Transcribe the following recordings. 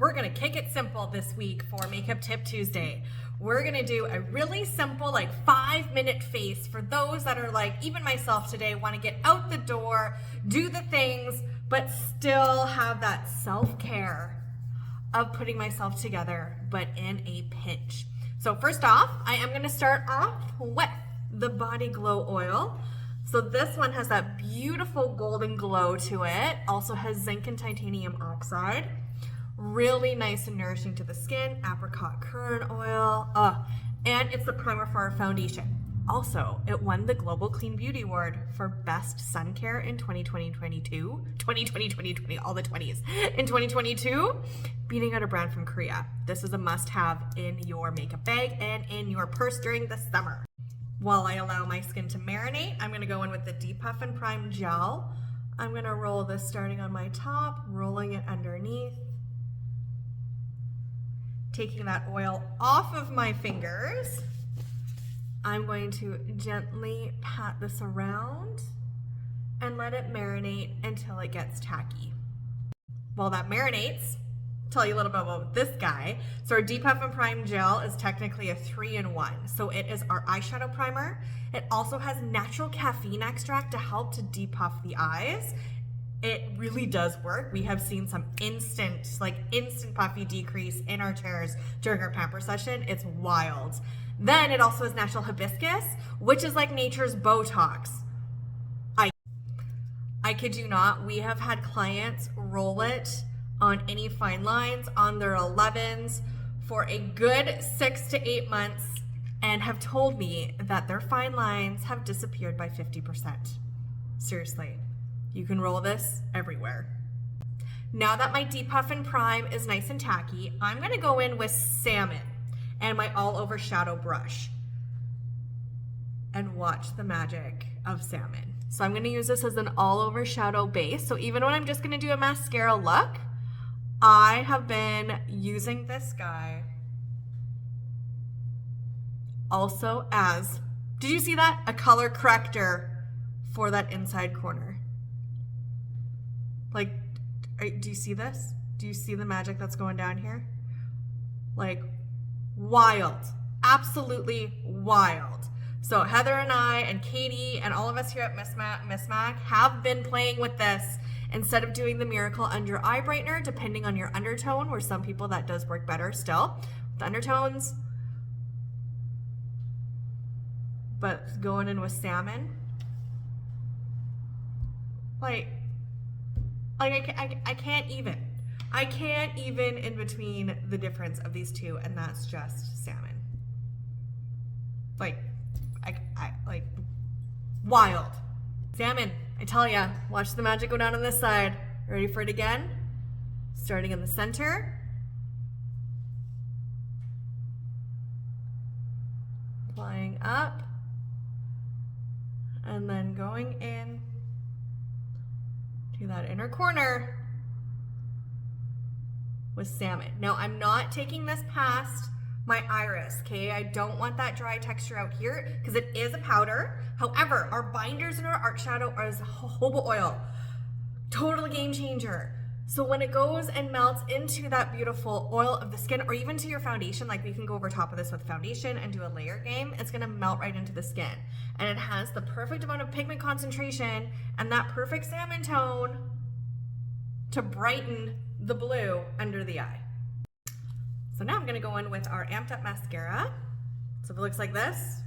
we're gonna kick it simple this week for Makeup Tip Tuesday. We're gonna do a really simple, like 5-minute face for those that are like, even myself today, wanna get out the door, do the things, but still have that self-care of putting myself together, but in a pinch. So first off, I am gonna start off with the Body Glow Oil. So this one has that beautiful golden glow to it. Also has zinc and titanium oxide. Really nice and nourishing to the skin. Apricot currant oil. And it's the primer for our foundation. Also, it won the Global Clean Beauty Award for Best Sun Care in 2022. 2020, all the 20s. In 2022, beating out a brand from Korea. This is a must-have in your makeup bag and in your purse during the summer. While I allow my skin to marinate, I'm gonna go in with the Depuff and Prime Gel. I'm gonna roll this starting on my top, rolling it underneath. Taking that oil off of my fingers, I'm going to gently pat this around and let it marinate until it gets tacky. While that marinates, tell you a little bit about this guy. So our Depuff and Prime Gel is technically a 3-in-1. So it is our eyeshadow primer. It also has natural caffeine extract to help to depuff the eyes. It really does work. We have seen some instant puffy decrease in our chairs during our pamper session. It's wild. Then it also has natural hibiscus, which is like nature's Botox. I kid you not, we have had clients roll it on any fine lines on their 11s for a good 6 to 8 months and have told me that their fine lines have disappeared by 50%. Seriously, you can roll this everywhere. Now that my Depuff and Prime is nice and tacky, I'm gonna go in with Salmon and my all over shadow brush and watch the magic of Salmon. So I'm gonna use this as an all over shadow base. So even when I'm just gonna do a mascara look, I have been using this guy also as, did you see that? A color corrector for that inside corner. Like, do you see this? Do you see the magic that's going down here? Like, wild, absolutely wild. So Heather and I and Katie and all of us here at Miss Mac have been playing with this instead of doing the Miracle Under Eye Brightener, depending on your undertone, where some people that does work better still. The undertones, but going in with Salmon, I can't even. I can't even in between the difference of these two, and that's just Salmon. Wild. Salmon, I tell ya, watch the magic go down on this side. Ready for it again? Starting in the center. Applying up. And then going in to that inner corner with Salmon. Now I'm not taking this past my iris, okay? I don't want that dry texture out here because it is a powder. However, our binders in our art shadow are jojoba oil. Total game changer. So when it goes and melts into that beautiful oil of the skin, or even to your foundation, like we can go over top of this with foundation and do a layer game, it's gonna melt right into the skin. And it has the perfect amount of pigment concentration and that perfect salmon tone to brighten the blue under the eye. So now I'm gonna go in with our Amped Up Mascara. So if it looks like this,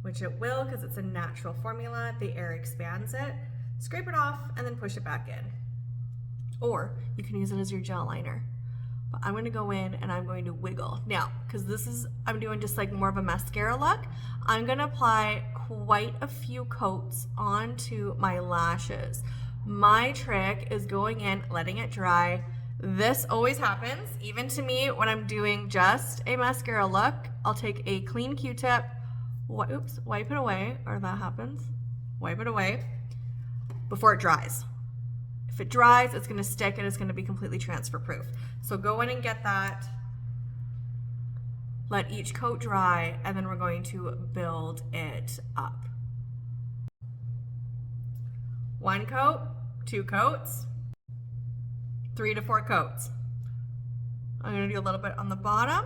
which it will because it's a natural formula, the air expands it, scrape it off and then push it back in. Or you can use it as your gel liner. But I'm gonna go in and I'm going to wiggle. Now, because I'm doing just like more of a mascara look, I'm gonna apply quite a few coats onto my lashes. My trick is going in, letting it dry. This always happens, even to me when I'm doing just a mascara look. I'll take a clean Q-tip, wipe it away, or that happens. Wipe it away before it dries. If it dries, it's gonna stick and it's gonna be completely transfer proof. So go in and get that. Let each coat dry, and then we're going to build it up. 1 coat, 2 coats, 3 to 4 coats. I'm gonna do a little bit on the bottom.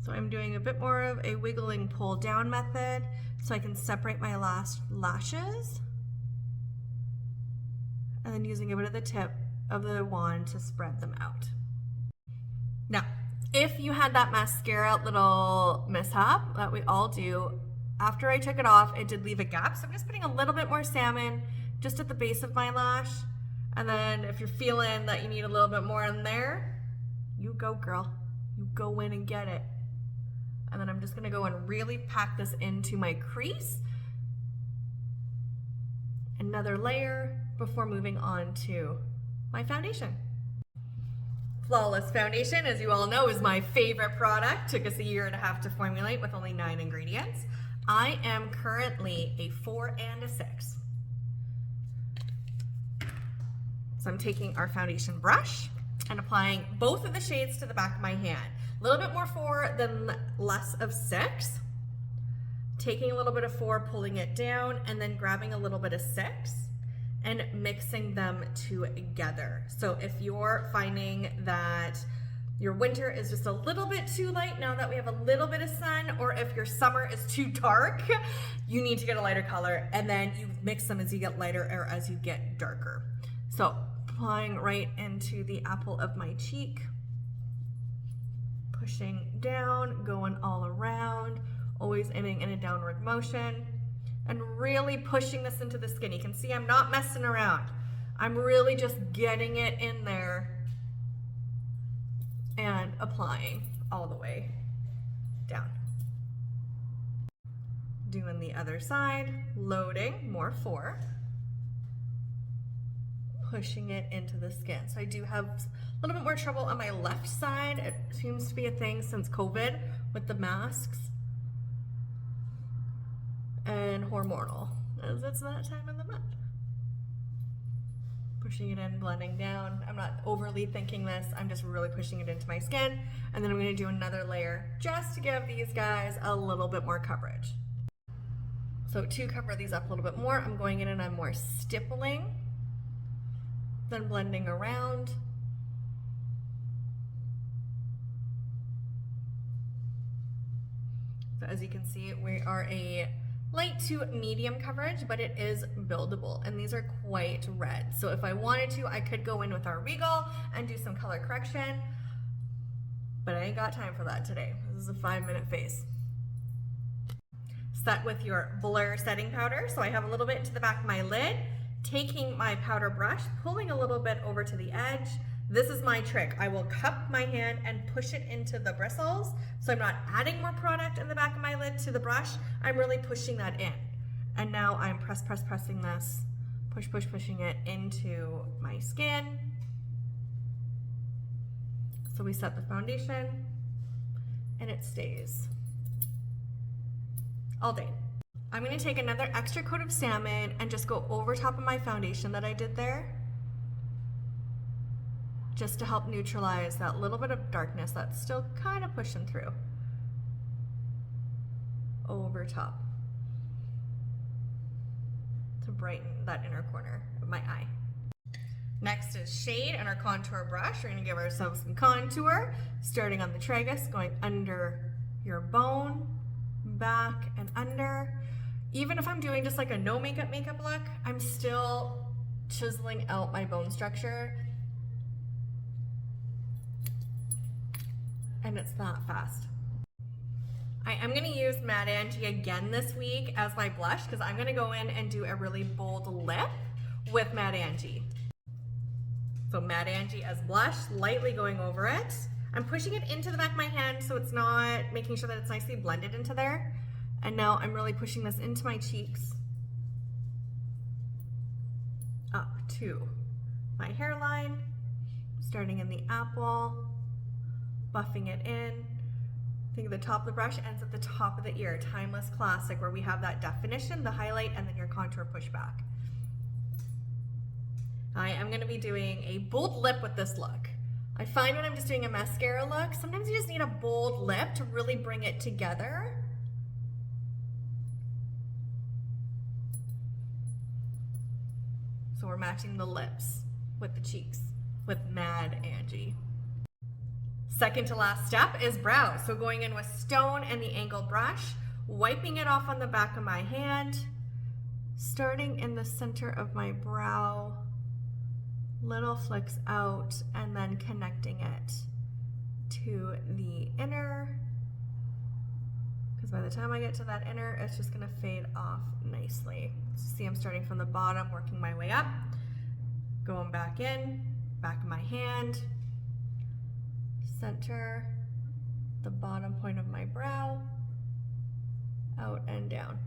So I'm doing a bit more of a wiggling pull down method so I can separate my last lashes. And then using a bit of the tip of the wand to spread them out. Now, if you had that mascara little mishap that we all do, after I took it off, it did leave a gap. So I'm just putting a little bit more salmon just at the base of my lash. And then if you're feeling that you need a little bit more in there, you go, girl. You go in and get it. And then I'm just gonna go and really pack this into my crease. Another layer before moving on to my foundation. Flawless Foundation, as you all know, is my favorite product. Took us a year and a half to formulate with only 9 ingredients. I am currently a 4 and a 6. So I'm taking our foundation brush and applying both of the shades to the back of my hand. A little bit more 4 than less of 6. Taking a little bit of 4, pulling it down, and then grabbing a little bit of 6 and mixing them together. So if you're finding that your winter is just a little bit too light now that we have a little bit of sun, or if your summer is too dark, you need to get a lighter color, and then you mix them as you get lighter or as you get darker. So applying right into the apple of my cheek, pushing down, going all around, always aiming in a downward motion, and really pushing this into the skin. You can see I'm not messing around. I'm really just getting it in there and applying all the way down. Doing the other side, loading, more 4. Pushing it into the skin. So I do have a little bit more trouble on my left side. It seems to be a thing since COVID with the masks and hormonal, as it's that time of the month. Pushing it in, blending down. I'm not overly thinking this, I'm just really pushing it into my skin, and then I'm going to do another layer just to give these guys a little bit more coverage. So to cover these up a little bit more, I'm going in and I'm more stippling, then blending around. So as you can see, we are a light to medium coverage, but it is buildable, and these are quite red. So if I wanted to, I could go in with our Regal and do some color correction, but I ain't got time for that today. This is a 5-minute face. Set with your blur setting powder. So I have a little bit into the back of my lid, taking my powder brush, pulling a little bit over to the edge. This is my trick. I will cup my hand and push it into the bristles. So I'm not adding more product in the back of my lid to the brush. I'm really pushing that in. And now I'm pressing this, pushing it into my skin. So we set the foundation and it stays all day. I'm gonna take another extra coat of salmon and just go over top of my foundation that I did there, just to help neutralize that little bit of darkness that's still kind of pushing through. Over top to brighten that inner corner of my eye. Next is shade and our contour brush. We're gonna give ourselves some contour, starting on the tragus, going under your bone, back and under. Even if I'm doing just like a no makeup look, I'm still chiseling out my bone structure. And it's that fast. I am gonna use Mad Angie again this week as my blush, because I'm gonna go in and do a really bold lip with Mad Angie. So Mad Angie as blush, lightly going over it. I'm pushing it into the back of my hand so it's not, making sure that it's nicely blended into there. And now I'm really pushing this into my cheeks, up to my hairline, starting in the apple, buffing it in. I think the top of the brush ends at the top of the ear. Timeless classic, where we have that definition, the highlight, and then your contour pushback. I am going to be doing a bold lip with this look. I find when I'm just doing a mascara look, sometimes you just need a bold lip to really bring it together. So we're matching the lips with the cheeks with Mad Angie. Second to last step is brow. So going in with Stone and the angled brush, wiping it off on the back of my hand, starting in the center of my brow, little flicks out, and then connecting it to the inner, because by the time I get to that inner, it's just gonna fade off nicely. So see, I'm starting from the bottom, working my way up, going back in, back of my hand, center, the bottom point of my brow, out and down.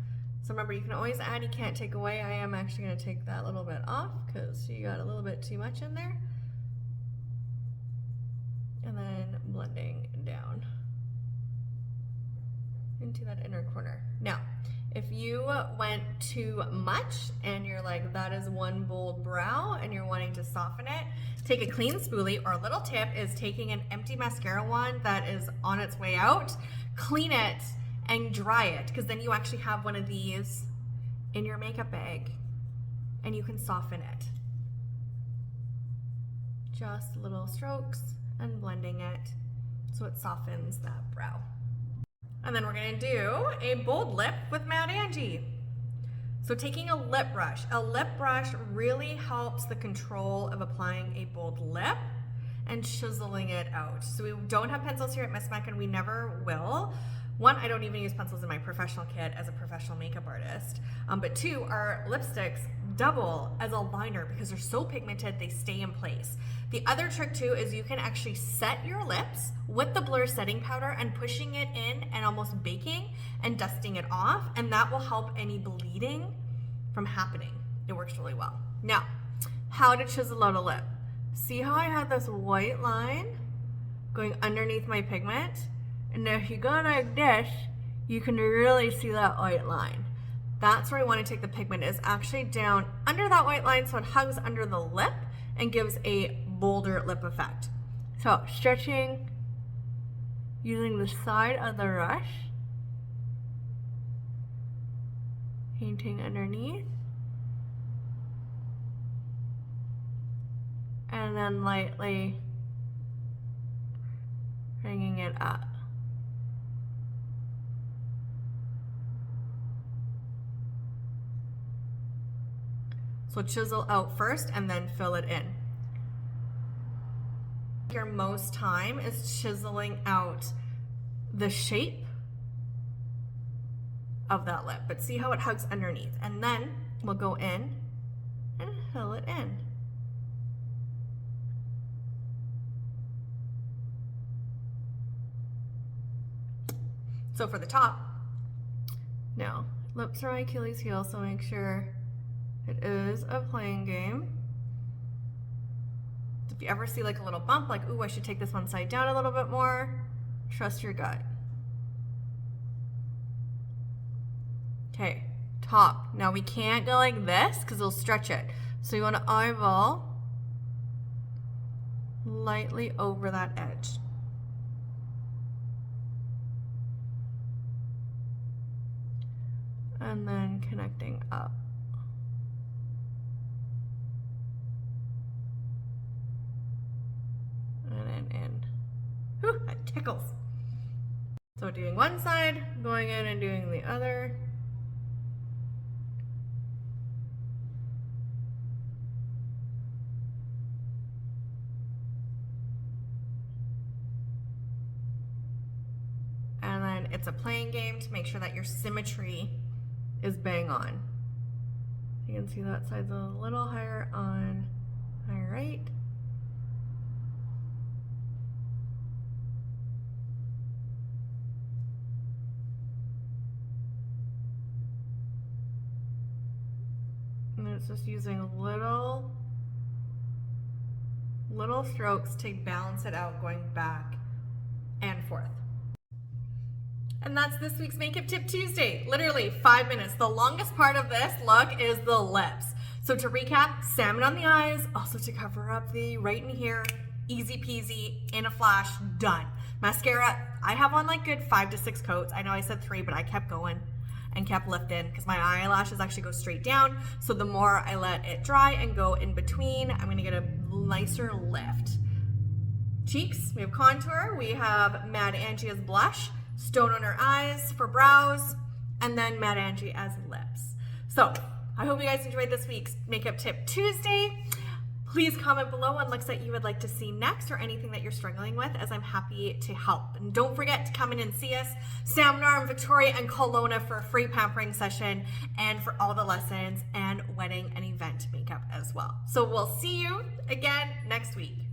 So remember, you can always add, you can't take away. I am actually going to take that little bit off because you got a little bit too much in there. And then blending down into that inner corner. Now, if you went too much and you're like, that is one bold brow and you're wanting to soften it, take a clean spoolie, or a little tip is taking an empty mascara wand that is on its way out, clean it and dry it, because then you actually have one of these in your makeup bag and you can soften it. Just little strokes and blending it so it softens that brow. And then we're gonna do a bold lip with Mad Angie. So taking a lip brush really helps the control of applying a bold lip and chiseling it out. So we don't have pencils here at Miss Mac, and we never will. One, I don't even use pencils in my professional kit as a professional makeup artist. But two, our lipsticks double as a liner because they're so pigmented, they stay in place. The other trick too is you can actually set your lips with the blur setting powder and pushing it in and almost baking and dusting it off, and that will help any bleeding from happening. It works really well. Now, how to chisel out a lip. See how I had this white line going underneath my pigment? And if you go like this, you can really see that white line. That's where I want to take the pigment, is actually down under that white line so it hugs under the lip and gives a bolder lip effect. So stretching using the side of the brush, painting underneath, and then lightly bringing it up. So chisel out first and then fill it in. Your most time is chiseling out the shape of that lip, but see how it hugs underneath, and then we'll go in and fill it in. So for the top, now lips are my Achilles heel, so make sure it is a playing game. If you ever see like a little bump, like, ooh, I should take this one side down a little bit more, trust your gut. Okay, top. Now we can't go like this because it'll stretch it. So you want to eyeball lightly over that edge. And then connecting up. And then in. Whew, that tickles. So doing one side, going in and doing the other. And then it's a playing game to make sure that your symmetry is bang on. You can see that side's a little higher on my right. And it's just using little strokes to balance it out, going back and forth. And that's this week's Makeup Tip Tuesday. Literally 5 minutes. The longest part of this look is the lips. So to recap, salmon on the eyes, also to cover up the right in here, easy peasy, in a flash, done. Mascara, I have on like good 5 to 6 coats. I know I said 3, but I kept going. and kept lifting because my eyelashes actually go straight down. So the more I let it dry and go in between, I'm gonna get a nicer lift. Cheeks, we have contour, we have Mad Angie as blush, Stone on her eyes for brows, and then Mad Angie as lips. So I hope you guys enjoyed this week's Makeup Tip Tuesday. Please comment below on looks that you would like to see next or anything that you're struggling with, as I'm happy to help. And don't forget to come in and see us, Sam Narm, Victoria, and Kelowna for a free pampering session and for all the lessons and wedding and event makeup as well. So we'll see you again next week.